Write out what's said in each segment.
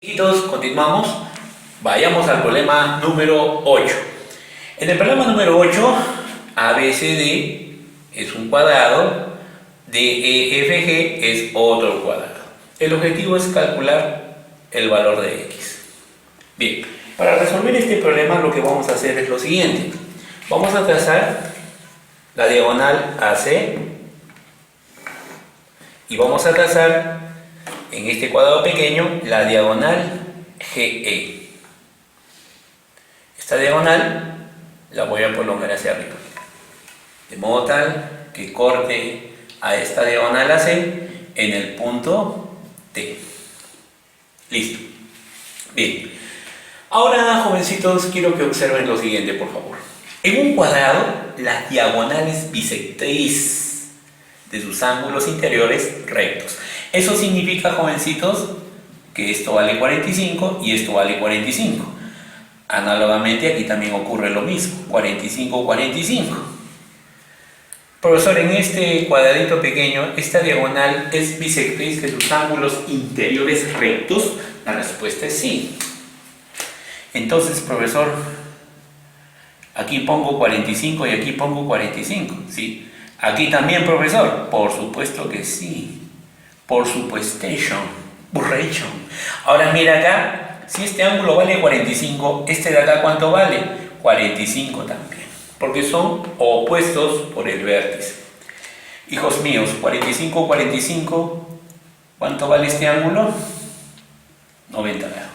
Chiquitos, continuamos. Vayamos al problema número 8. En el problema número 8, ABCD es un cuadrado, DEFG es otro cuadrado. El objetivo es calcular el valor de X. Bien, para resolver este problema lo que vamos a hacer es lo siguiente. Vamos a trazar la diagonal AC y vamos a trazar en este cuadrado pequeño la diagonal GE. Esta diagonal la voy a prolongar hacia arriba, de modo tal que corte a esta diagonal AC en el punto T. Listo. Bien. Ahora, jovencitos, quiero que observen lo siguiente, por favor. En un cuadrado, la diagonal es bisectriz de sus ángulos interiores rectos. Eso significa, jovencitos, que esto vale 45 y esto vale 45. Análogamente aquí también ocurre lo mismo, 45, 45. Profesor, en este cuadradito pequeño, ¿esta diagonal es bisectriz de sus ángulos interiores rectos? La respuesta es sí. Entonces, profesor, aquí pongo 45 y aquí pongo 45, ¿sí? Aquí también, profesor, por supuesto que sí. Por supuestation, burration. Ahora mira acá, si este ángulo vale 45, este de acá ¿cuánto vale? 45 también, porque son opuestos por el vértice. Hijos míos, 45, 45, ¿cuánto vale este ángulo? 90 grados.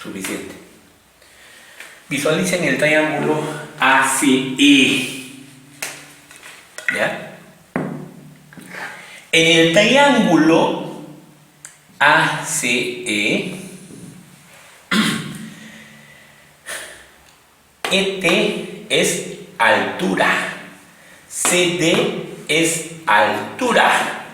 Suficiente. Visualicen el triángulo ACE. ¿Ya? En el triángulo ACE, ET es altura, CD es altura.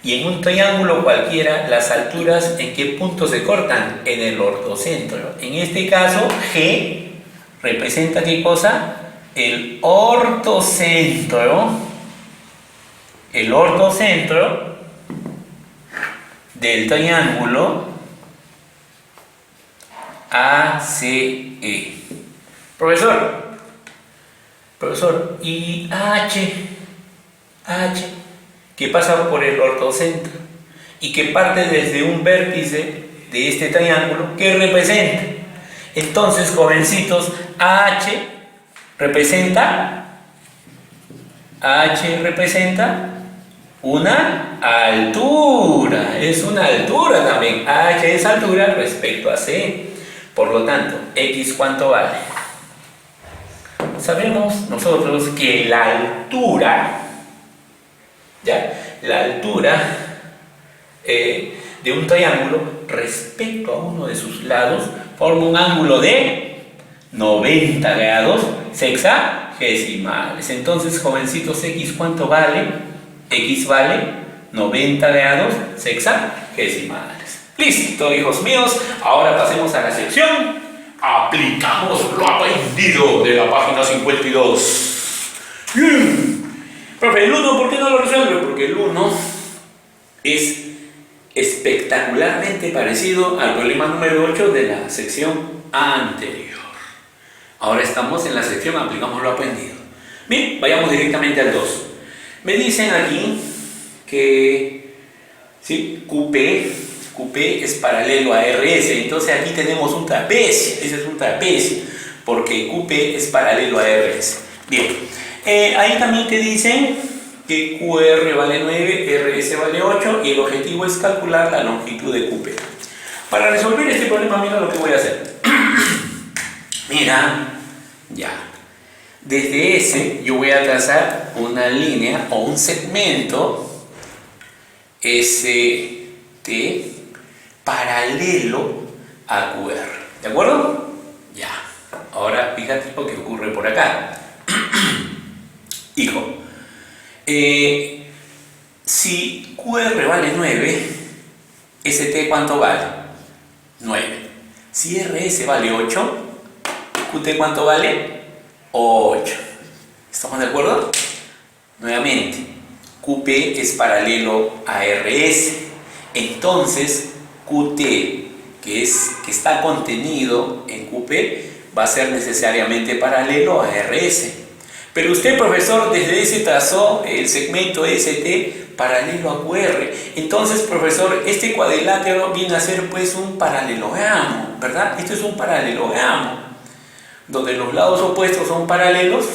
Y en un triángulo cualquiera, las alturas, ¿en qué punto se cortan? En el ortocentro. En este caso, G representa ¿qué cosa? El ortocentro. El ortocentro del triángulo ACE. Profesor, ¿y H que pasa por el ortocentro y que parte desde un vértice de este triángulo, ¿qué representa? Entonces, jovencitos, AH representa una altura, es una altura también. H es altura respecto a C. Por lo tanto, X ¿cuánto vale? Sabemos nosotros que la altura, ¿ya? La altura de un triángulo respecto a uno de sus lados forma un ángulo de 90 grados sexagesimales. Entonces, jovencitos, X ¿cuánto vale? X vale 90 grados sexagesimales. Listo, hijos míos. Ahora pasemos a la sección Aplicamos lo aprendido de la página 52. Bien. Profe, el 1, ¿por qué no lo resuelve? Porque el 1 es espectacularmente parecido al problema número 8 de la sección anterior. Ahora estamos en la sección Aplicamos lo aprendido. Bien, vayamos directamente al 2. Me dicen aquí que ¿sí? QP es paralelo a RS, entonces aquí tenemos un trapecio, ese es un trapecio, porque QP es paralelo a RS. Bien, ahí también te dicen que QR vale 9, RS vale 8 y el objetivo es calcular la longitud de QP. Para resolver este problema, mira lo que voy a hacer. Mira, ya. Desde S yo voy a trazar una línea o un segmento ST paralelo a QR. ¿De acuerdo? Ya. Ahora fíjate lo que ocurre por acá. Hijo, si QR vale 9, ST ¿cuánto vale? 9. Si RS vale 8, QT ¿cuánto vale? 8. ¿Estamos de acuerdo? Nuevamente, QP es paralelo a RS. Entonces, QT que está contenido en QP va a ser necesariamente paralelo a RS. Pero usted, profesor, desde ese trazó el segmento ST paralelo a QR. Entonces, profesor, este cuadrilátero viene a ser pues un paralelogramo, ¿verdad? Esto es un paralelogramo, donde los lados opuestos son paralelos,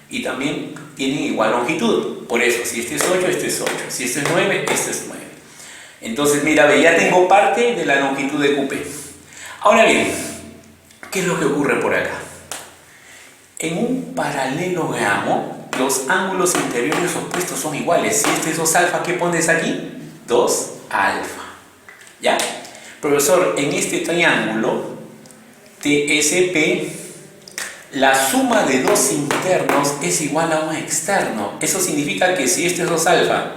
y también tienen igual longitud. Por eso, si este es 8, este es 8. Si este es 9, este es 9. Entonces, mira, ve, ya tengo parte de la longitud de QP. Ahora bien, ¿qué es lo que ocurre por acá? En un paralelogramo, los ángulos interiores opuestos son iguales. Si este es 2 alfa, ¿qué pones aquí? 2 alfa. ¿Ya? Profesor, en este triángulo TSP, la suma de dos internos es igual a un externo. Eso significa que si este es 2 alfa,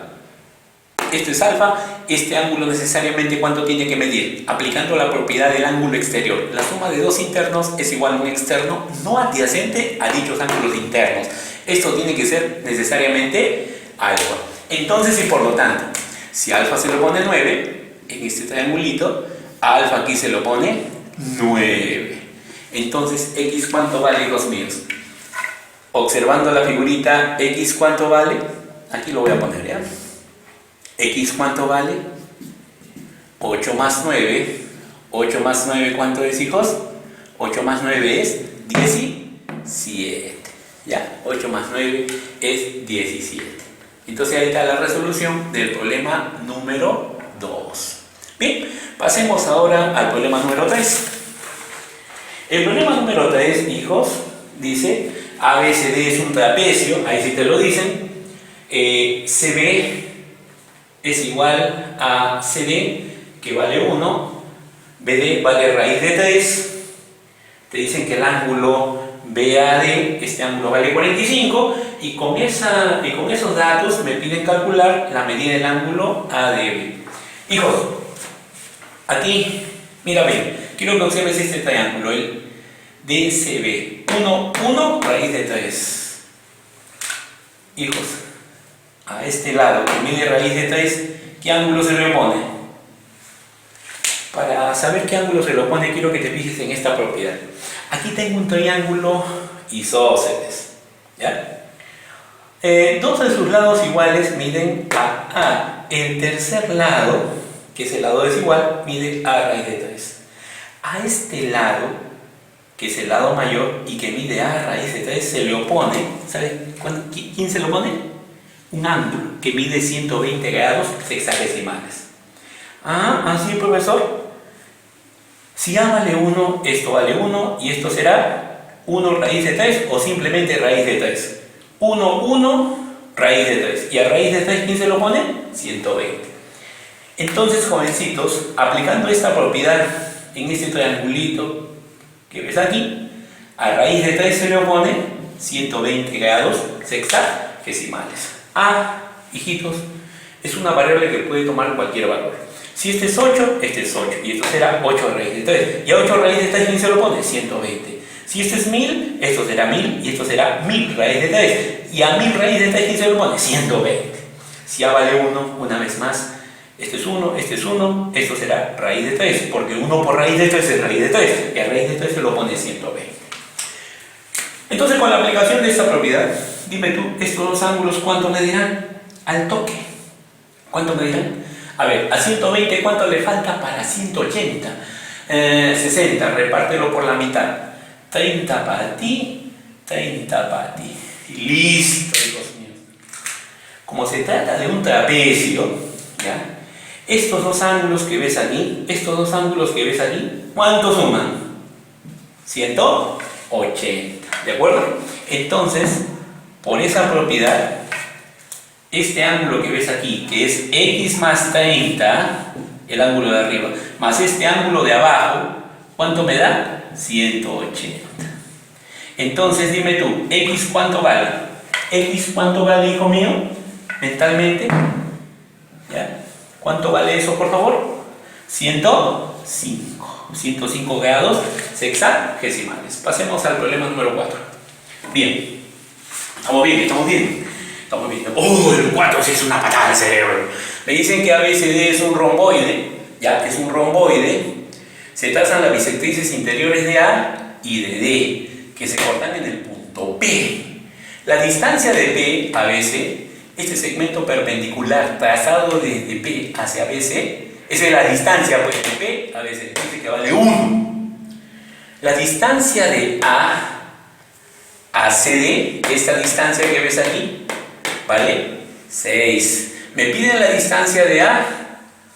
esto es alfa, este ángulo necesariamente ¿cuánto tiene que medir? Aplicando la propiedad del ángulo exterior. La suma de dos internos es igual a un externo no adyacente a dichos ángulos internos. Esto tiene que ser necesariamente alfa. Entonces, y por lo tanto, si alfa se lo pone 9, en este triangulito, a alfa aquí se lo pone 9. Entonces, ¿x cuánto vale, hijos míos? Observando la figurita, ¿x cuánto vale? Aquí lo voy a poner, ¿ya? ¿X cuánto vale? 8 más 9. 8 más 9, ¿cuánto es, hijos? 8 más 9 es 17. ¿Ya? 8 más 9 es 17. Entonces ahí está la resolución del problema número 2. Bien, pasemos ahora al problema número 3. El problema número 3, hijos, dice ABCD es un trapecio, ahí sí te lo dicen. CB es igual a CD, que vale 1, BD vale raíz de 3, te dicen que el ángulo BAD, este ángulo vale 45, y con esos datos me piden calcular la medida del ángulo ADB. Hijos, aquí, mira bien, quiero que observes este triángulo, el DCB, 1 raíz de 3. Hijos, a este lado que mide raíz de 3, ¿qué ángulo se le opone? Para saber qué ángulo se le opone, quiero que te fijes en esta propiedad. Aquí tengo un triángulo isósceles, ¿ya? Dos de sus lados iguales miden a. El tercer lado, que es el lado desigual, mide a raíz de 3. A este lado, que es el lado mayor y que mide a raíz de 3, se le opone, ¿sabes quién se le opone? Un ángulo que mide 120 grados sexagesimales. ¿Así, profesor? Si A vale 1, esto vale 1 y esto será 1 raíz de 3 o simplemente raíz de 3. 1 raíz de 3. ¿Y a raíz de 3 quién se lo pone? 120. Entonces, jovencitos, aplicando esta propiedad en este triangulito que ves aquí, a raíz de 3 se le opone 120 grados sexagesimales. A, hijitos, es una variable que puede tomar cualquier valor. Si este es 8, este es 8. Y esto será 8 raíz de 3. ¿Y a 8 raíz de 3 quién se lo pone? 120. Si este es 1000, esto será 1000 y esto será 1000 raíz de 3. ¿Y a 1000 raíz de 3 quién se lo pone? 120. Si A vale 1, una vez más, este es 1, este es 1, esto será raíz de 3. Porque 1 por raíz de 3 es raíz de 3. Y a raíz de 3 se lo pone 120. Entonces, con la aplicación de esta propiedad, dime tú, estos dos ángulos, ¿cuánto me dirán? Al toque. ¿Cuánto me dirán? A ver, a 120, ¿cuánto le falta para 180? 60, repártelo por la mitad. 30 para ti, 30 para ti. Y listo, hijos míos. Como se trata de un trapecio, ¿ya? Estos dos ángulos que ves aquí, ¿cuánto suman? 180. ¿De acuerdo? Entonces, por esa propiedad, este ángulo que ves aquí, que es x más 30, el ángulo de arriba, más este ángulo de abajo, ¿cuánto me da? 180. Entonces, dime tú, ¿x cuánto vale? ¿X cuánto vale, hijo mío? Mentalmente. ¿Ya? ¿Cuánto vale eso, por favor? 105 grados sexagesimales. Pasemos al problema número 4. Bien. Estamos bien. Oh, el 4 sí es una patada al cerebro. Me dicen que ABCD es un romboide. ya es un romboide, se trazan las bisectrices interiores de A y de D, que se cortan en el punto P. La distancia de P a BC, este segmento perpendicular trazado desde P hacia BC, esa es la distancia pues, de P a BC, dice que vale 1. La distancia de A CD, esta distancia que ves aquí, vale 6. Me piden la distancia de A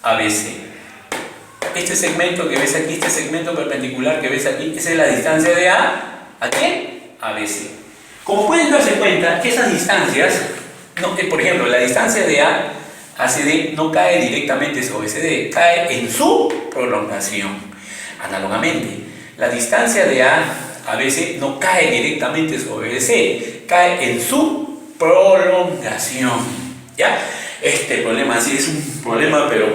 BC. Este segmento que ves aquí, este segmento perpendicular que ves aquí, esa es la distancia de ¿a qué? A BC. Como pueden darse cuenta, esas distancias, por ejemplo, la distancia de A CD no cae directamente sobre CD, cae en su prolongación. Análogamente, la distancia de A BC no cae directamente sobre BC, cae en su prolongación. ¿Ya? Este problema sí es un problema, pero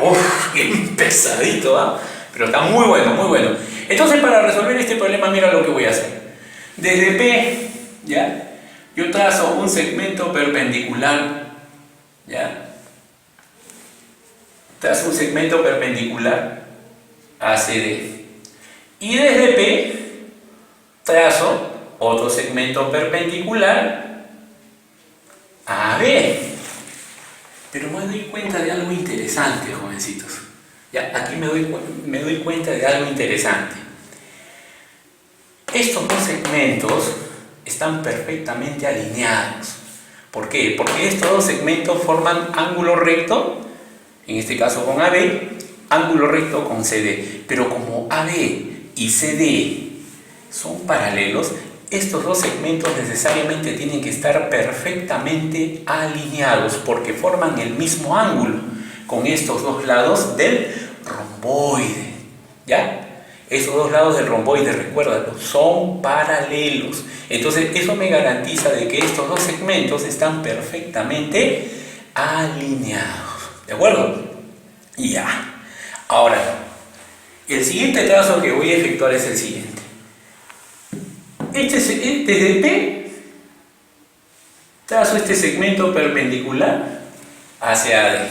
bien pesadito, ¿ah? Pero está muy bueno, muy bueno. Entonces, para resolver este problema, mira lo que voy a hacer. Desde P, ¿ya? Yo trazo un segmento perpendicular, ¿ya? Trazo un segmento perpendicular a CD. Y desde P, trazo otro segmento perpendicular a B. Pero me doy cuenta de algo interesante, jovencitos. Ya, aquí me doy cuenta de algo interesante. Estos dos segmentos están perfectamente alineados. ¿Por qué? Porque estos dos segmentos forman ángulo recto, en este caso con AB, ángulo recto con CD. Pero como AB y CD son paralelos, estos dos segmentos necesariamente tienen que estar perfectamente alineados porque forman el mismo ángulo con estos dos lados del romboide. ¿Ya? Esos dos lados del romboide, recuérdalo, son paralelos. Entonces eso me garantiza de que estos dos segmentos están perfectamente alineados. ¿De acuerdo? Y ya. Ahora, el siguiente trazo que voy a efectuar es el siguiente. Desde P trazo este segmento perpendicular hacia AD.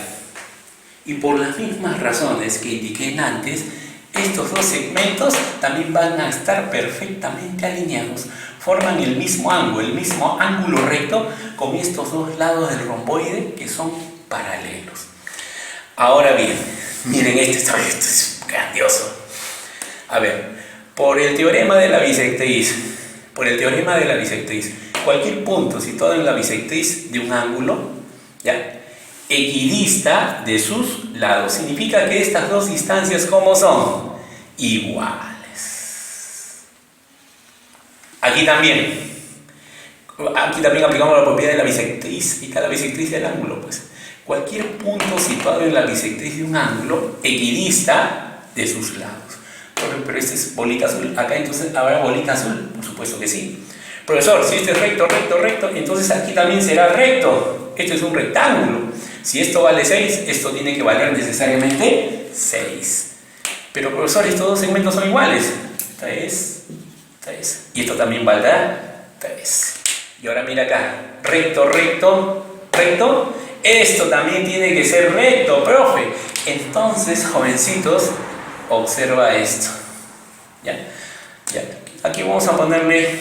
Y por las mismas razones que indiqué antes, estos dos segmentos también van a estar perfectamente alineados. Forman el mismo ángulo recto con estos dos lados del romboide que son paralelos. Ahora bien, miren esto es grandioso. A ver, por el teorema de la bisectriz, cualquier punto situado en la bisectriz de un ángulo, ¿ya?, equidista de sus lados. Significa que estas dos distancias, ¿cómo son? Iguales. Aquí también aplicamos la propiedad de la bisectriz, y cada bisectriz del ángulo, pues. Cualquier punto situado en la bisectriz de un ángulo equidista de sus lados. Pero este es bolita azul, acá entonces habrá bolita azul, por supuesto que sí. Profesor, si este es recto, entonces aquí también será recto. Esto es un rectángulo. Si esto vale 6, esto tiene que valer necesariamente 6. Pero profesor, estos dos segmentos son iguales. 3. Y esto también valdrá 3. Y ahora mira acá, recto. Esto también tiene que ser recto, profe. Entonces, jovencitos, observa esto. ¿Ya? Aquí vamos a ponerle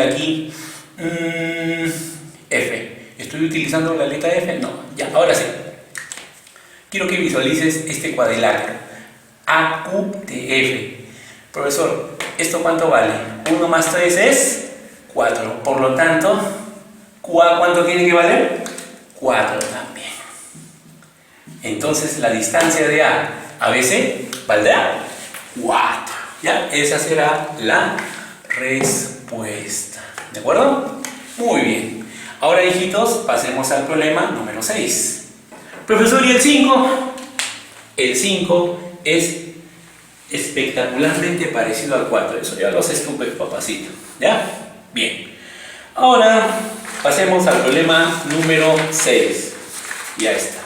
aquí F. ¿Estoy utilizando la letra F? No. Ya, ahora sí. Quiero que visualices este cuadrilátero. AQTF. Profesor, ¿esto cuánto vale? 1 más 3 es 4. Por lo tanto, ¿cuánto tiene que valer? 4 también. Entonces, la distancia de A a BC valdrá 4. ¿Ya? Esa será la respuesta. ¿De acuerdo? Muy bien. Ahora, hijitos, pasemos al problema número 6. Profesor, ¿y el 5? El 5 es espectacularmente parecido al 4. Eso ya lo haces tú, papacito. ¿Ya? Bien. Ahora, pasemos al problema número 6. Ya está.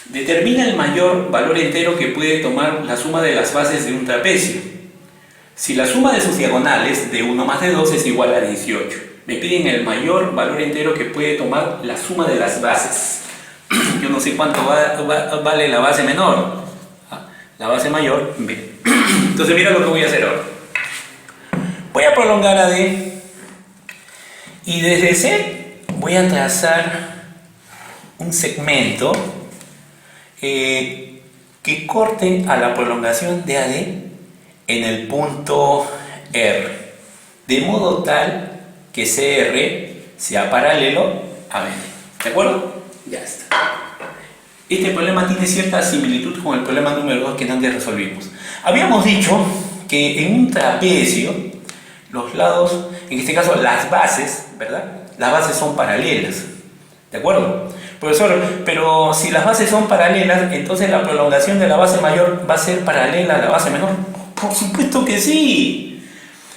Determina el mayor valor entero que puede tomar la suma de las bases de un trapecio. Si la suma de sus diagonales de 1 más de 2 es igual a 18. Me piden el mayor valor entero que puede tomar la suma de las bases. Yo no sé cuánto vale la base menor. la base mayor, B. Entonces mira lo que voy a hacer ahora. Voy a prolongar AD y desde C voy a trazar un segmento que corte a la prolongación de AD en el punto R, de modo tal que CR sea paralelo a BD. ¿De acuerdo? Ya está. Este problema tiene cierta similitud con el problema número 2 que antes resolvimos. Habíamos dicho que en un trapecio los lados, en este caso las bases, ¿verdad? Las bases son paralelas. ¿De acuerdo? Profesor, pero si las bases son paralelas, entonces la prolongación de la base mayor va a ser paralela a la base menor. Por supuesto que sí.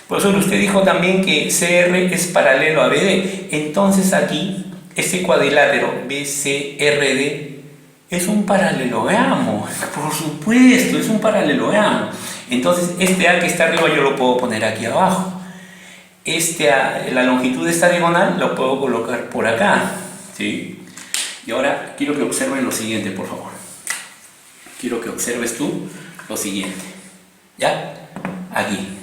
Profesor, usted dijo también que CR es paralelo a BD. Entonces aquí, este cuadrilátero BCRD es un paralelogramo. Por supuesto, es un paralelogramo. Entonces este A que está arriba yo lo puedo poner aquí abajo. La longitud de esta diagonal lo puedo colocar por acá, ¿sí? Y ahora quiero que observen lo siguiente, por favor. Quiero que observes tú lo siguiente. ¿Ya? Aquí.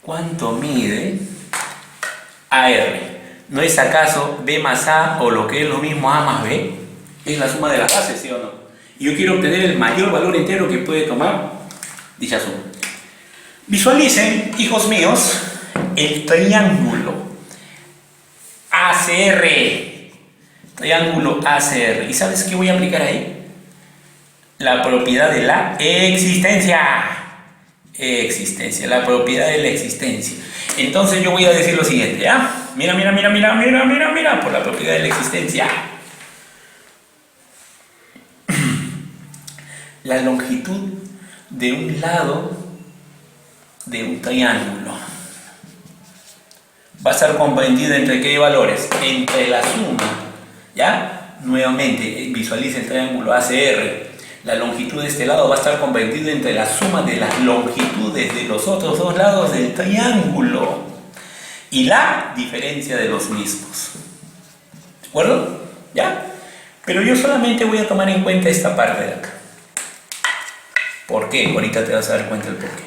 ¿Cuánto mide AR? ¿No es acaso B más A o lo que es lo mismo A más B? Es la suma de las bases, ¿sí o no? Y yo quiero obtener el mayor valor entero que puede tomar dicha suma. Visualicen, hijos míos, el triángulo ACR. Triángulo ACR. ¿Y sabes qué voy a aplicar ahí? La propiedad de la existencia. Existencia, la propiedad de la existencia. Entonces yo voy a decir lo siguiente, ¿ya? Mira, por la propiedad de la existencia. La longitud de un lado de un triángulo va a estar comprendida entre qué valores, entre la suma, ¿ya? Nuevamente visualiza el triángulo ACR. La longitud de este lado va a estar comprendida entre la suma de las longitudes de los otros dos lados del triángulo y la diferencia de los mismos. ¿De acuerdo? ¿Ya? Pero yo solamente voy a tomar en cuenta esta parte de acá. ¿Por qué? Ahorita te vas a dar cuenta del por qué.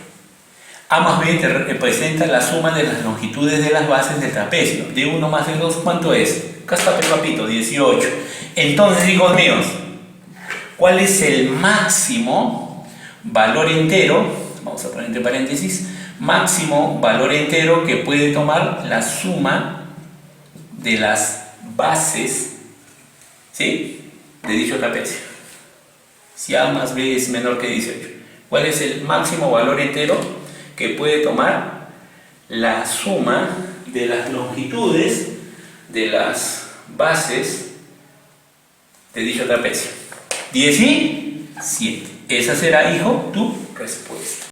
A más B te representa la suma de las longitudes de las bases del trapecio. De 1 más de 2, ¿cuánto es? Acá está, papito, 18. Entonces, hijos míos, ¿cuál es el máximo valor entero? Vamos a poner entre paréntesis. Máximo valor entero que puede tomar la suma de las bases, ¿sí?, de dicho trapecio. Si A más B es menor que 18. ¿Cuál es el máximo valor entero que puede tomar la suma de las longitudes de las bases de dicho trapecio? 17. Esa será, hijo, tu respuesta.